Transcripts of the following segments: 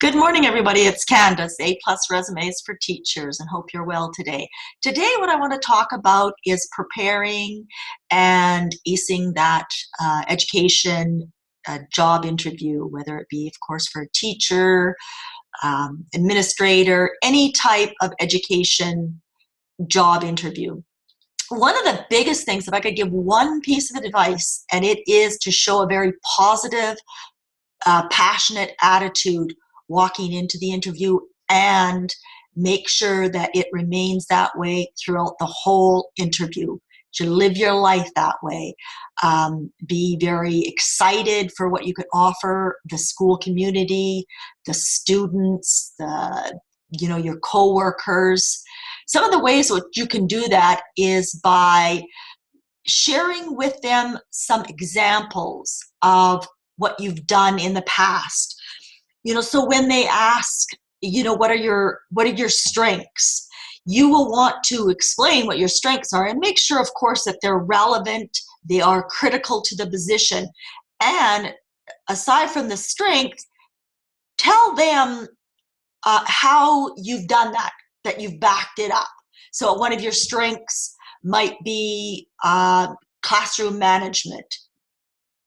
Good morning, everybody. It's Candace, A Plus Resumes for Teachers, and hope you're well today. Today, what I want to talk about is preparing and acing that education job interview, whether it be, of course, for a teacher, administrator, any type of education job interview. One of the biggest things, if I could give one piece of advice, and it is to show a very positive, passionate attitude walking into the interview and make sure that it remains that way throughout the whole interview. To live your life that way. Be very excited for what you could offer the school community, the students, your coworkers. Some of the ways that you can do that is by sharing with them some examples of what you've done in the past. So when they ask, what are your strengths, you will want to explain what your strengths are and make sure, of course, that they're relevant, they are critical to the position. And aside from the strength, tell them how you've done that you've backed it up. So one of your strengths might be classroom management.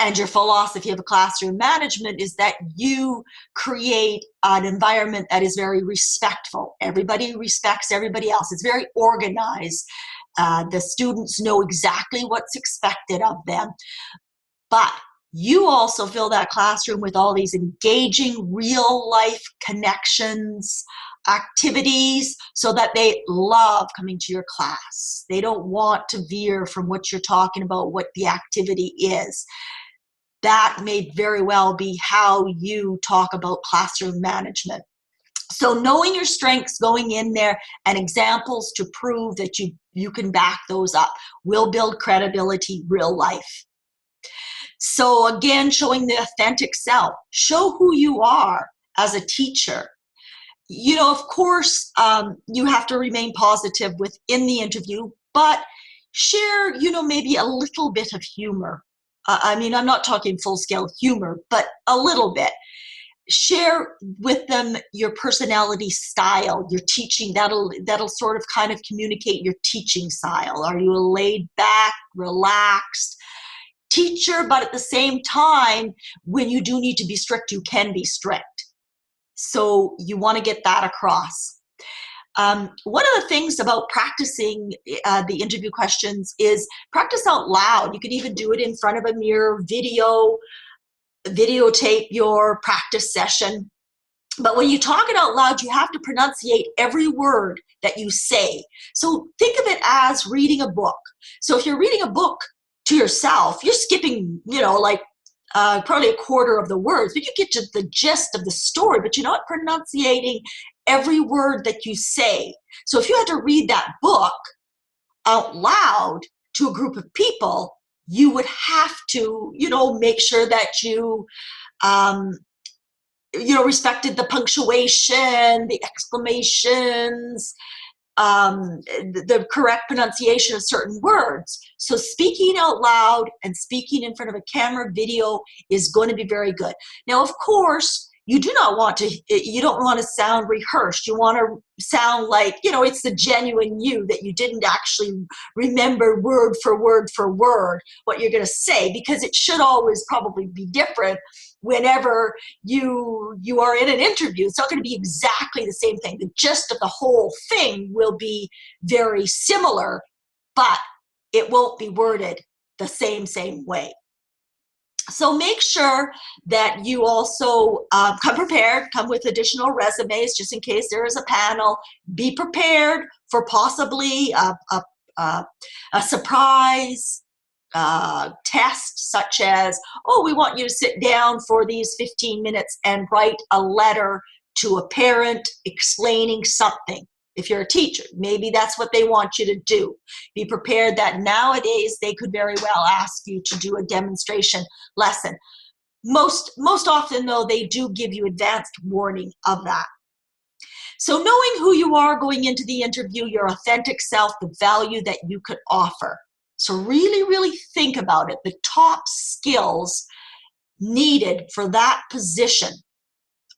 And your philosophy of classroom management is that you create an environment that is very respectful. Everybody respects everybody else. It's very organized. The students know exactly what's expected of them. But you also fill that classroom with all these engaging real life connections, activities, so that they love coming to your class. They don't want to veer from what you're talking about, what the activity is. That may very well be how you talk about classroom management. So knowing your strengths going in there and examples to prove that you can back those up will build credibility real life. So again, showing the authentic self. Show who you are as a teacher. Of course, you have to remain positive within the interview, but share, maybe a little bit of humor. I'm not talking full-scale humor, but a little bit. Share with them your personality style, your teaching. That'll sort of kind of communicate your teaching style. Are you a laid-back, relaxed teacher, but at the same time, when you do need to be strict, you can be strict. So you want to get that across. One of the things about practicing the interview questions is practice out loud. You can even do it in front of a mirror, videotape your practice session. But when you talk it out loud, you have to pronunciate every word that you say. So think of it as reading a book. So if you're reading a book to yourself, you're skipping, probably a quarter of the words, but you get to the gist of the story, but you're not pronunciating every word that you say. So if you had to read that book out loud to a group of people, you would have to, make sure that you, respected the punctuation, the exclamations, the correct pronunciation of certain words. So speaking out loud and speaking in front of a camera video is going to be very good. Now, of course, you don't want to sound rehearsed. You want to sound like, it's the genuine you, that you didn't actually remember word for word what you're going to say, because it should always probably be different whenever you are in an interview. It's not going to be exactly the same thing. The gist of the whole thing will be very similar, but it won't be worded the same way. So make sure that you also come prepared, come with additional resumes just in case there is a panel. Be prepared for possibly a surprise test, such as, we want you to sit down for these 15 minutes and write a letter to a parent explaining something. If you're a teacher, maybe that's what they want you to do. Be prepared that nowadays they could very well ask you to do a demonstration lesson. Most often, though, they do give you advanced warning of that. So knowing who you are going into the interview, your authentic self, the value that you could offer. So really, really think about it. The top skills needed for that position.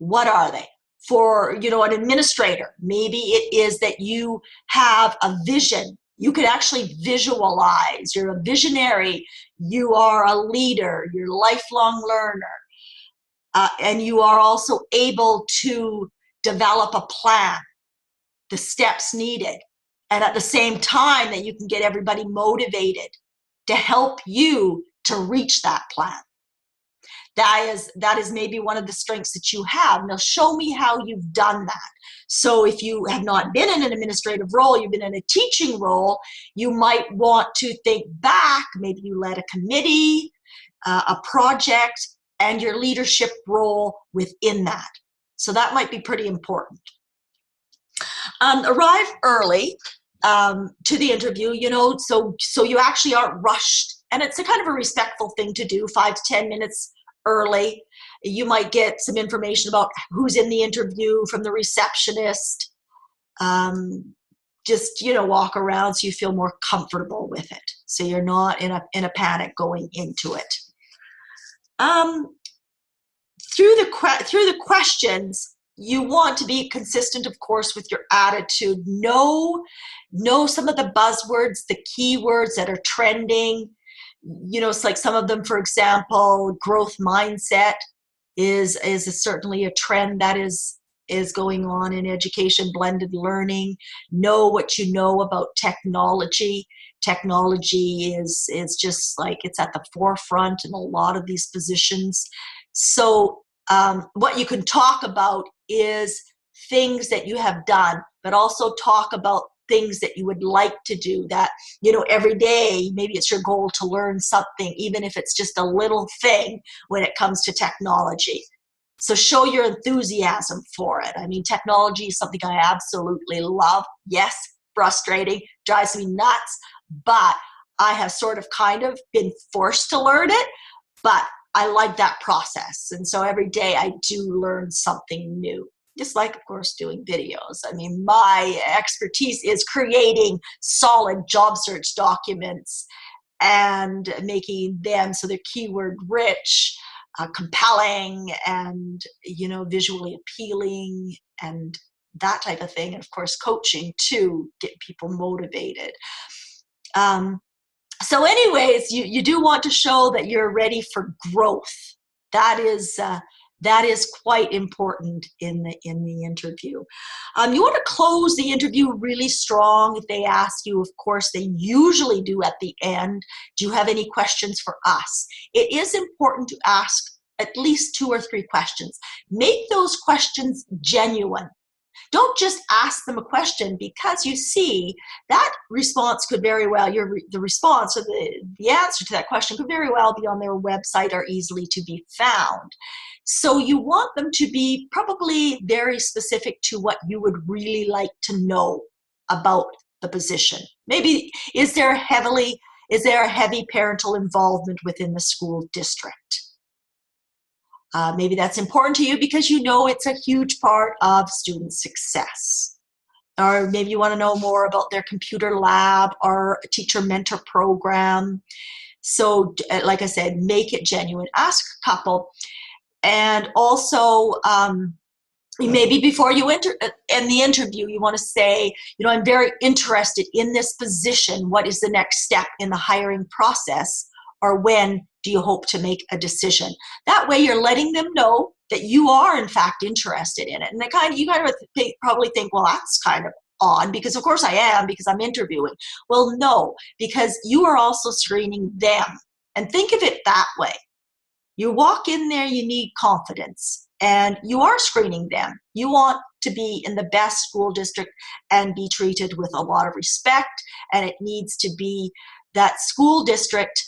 What are they? For, an administrator, maybe it is that you have a vision. You could actually visualize. You're a visionary. You are a leader. You're a lifelong learner. And you are also able to develop a plan, the steps needed. And at the same time that you can get everybody motivated to help you to reach that plan. That is maybe one of the strengths that you have. Now show me how you've done that. So if you have not been in an administrative role, you've been in a teaching role, you might want to think back. Maybe you led a committee, a project, and your leadership role within that. So that might be pretty important. Arrive early to the interview, so you actually aren't rushed. And it's a kind of a respectful thing to do, 5 to 10 minutes early. You might get some information about who's in the interview from the receptionist. Just, walk around so you feel more comfortable with it. So you're not in a panic going into it. Through the questions, you want to be consistent, of course, with your attitude. Know some of the buzzwords, the keywords that are trending. It's like some of them, for example, growth mindset is certainly a trend that is going on in education, blended learning. Know what you know about technology. Technology is just like it's at the forefront in a lot of these positions. So what you can talk about is things that you have done, but also talk about things that you would like to do that, every day, maybe it's your goal to learn something, even if it's just a little thing when it comes to technology. So show your enthusiasm for it. I mean, technology is something I absolutely love. Yes, frustrating, drives me nuts, but I have sort of kind of been forced to learn it, but I like that process. And so every day I do learn something new. Just like, of course, doing videos. I mean, my expertise is creating solid job search documents and making them so they're keyword rich, compelling, and, visually appealing and that type of thing. And of course, coaching to get people motivated. So anyways, you do want to show that you're ready for growth. That is quite important in the interview. You want to close the interview really strong. If they ask you, of course, they usually do at the end, do you have any questions for us? It is important to ask at least 2 or 3 questions. Make those questions genuine. Don't just ask them a question, because you see that response could very well, the response or the answer to that question could very well be on their website or easily to be found. So you want them to be probably very specific to what you would really like to know about the position. Maybe is there a heavy parental involvement within the school district? Maybe that's important to you because it's a huge part of student success. Or maybe you want to know more about their computer lab or teacher mentor program. So like I said, make it genuine. Ask a couple. And also, maybe before you enter in the interview, you want to say, I'm very interested in this position. What is the next step in the hiring process? Or when do you hope to make a decision? That way you're letting them know that you are in fact interested in it. And you kind of probably think, well, that's kind of odd, because of course I am, because I'm interviewing. Well, no, because you are also screening them. And think of it that way. You walk in there, you need confidence, and you are screening them. You want to be in the best school district and be treated with a lot of respect, and it needs to be that school district.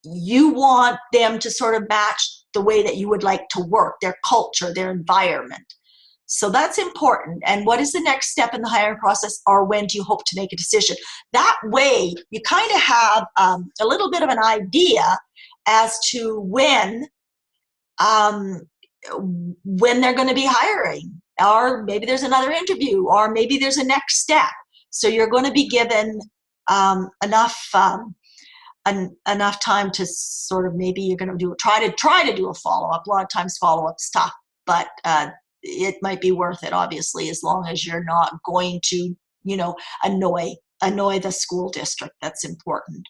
You want them to sort of match the way that you would like to work, their culture, their environment. So that's important. And what is the next step in the hiring process, or when do you hope to make a decision? That way, you kind of have a little bit of an idea as to when they're going to be hiring, or maybe there's another interview, or maybe there's a next step. So you're going to be given enough time to sort of, maybe you're going to try to do a follow-up. A lot of times follow-up's tough, but it might be worth it, obviously, as long as you're not going to, annoy the school district. That's important.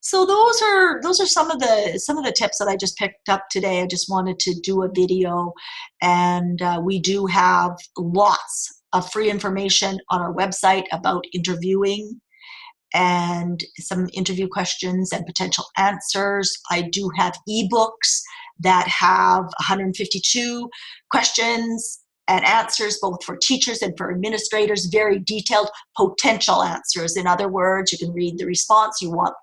So those are some of the tips that I just picked up today. I just wanted to do a video, and we do have lots of free information on our website about interviewing and some interview questions and potential answers. I do have ebooks that have 152 questions and answers, both for teachers and for administrators, very detailed potential answers. In other words, you can read the response. You want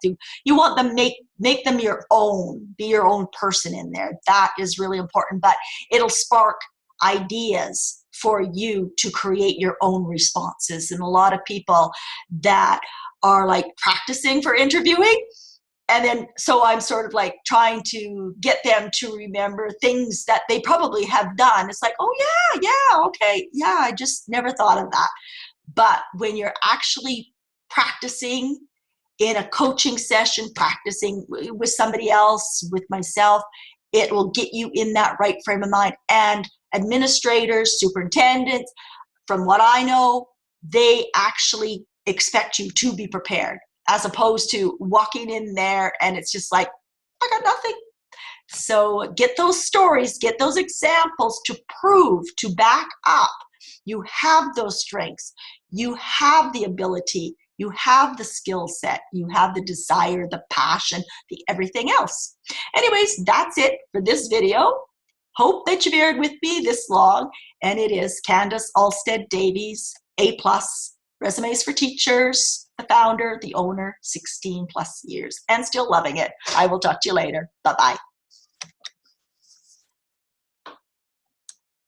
them make them your own, be your own person in there. That is really important, but it'll spark ideas for you to create your own responses. And a lot of people that are like practicing for interviewing, and then so I'm sort of like trying to get them to remember things that they probably have done. It's like, oh yeah, okay, yeah, I just never thought of that. But when you're actually practicing in a coaching session, practicing with somebody else, with myself, it will get you in that right frame of mind. And administrators, superintendents, from what I know, they actually expect you to be prepared, as opposed to walking in there and it's just like, I got nothing. So get those stories, get those examples to prove, to back up. You have those strengths. You have the ability. You have the skill set. You have the desire, the passion, the everything else. Anyways, that's it for this video. Hope that you beared with me this long. And it is Candace Alstead Davies, A+, Resumes for Teachers, the founder, the owner, 16+ years, and still loving it. I will talk to you later. Bye-bye.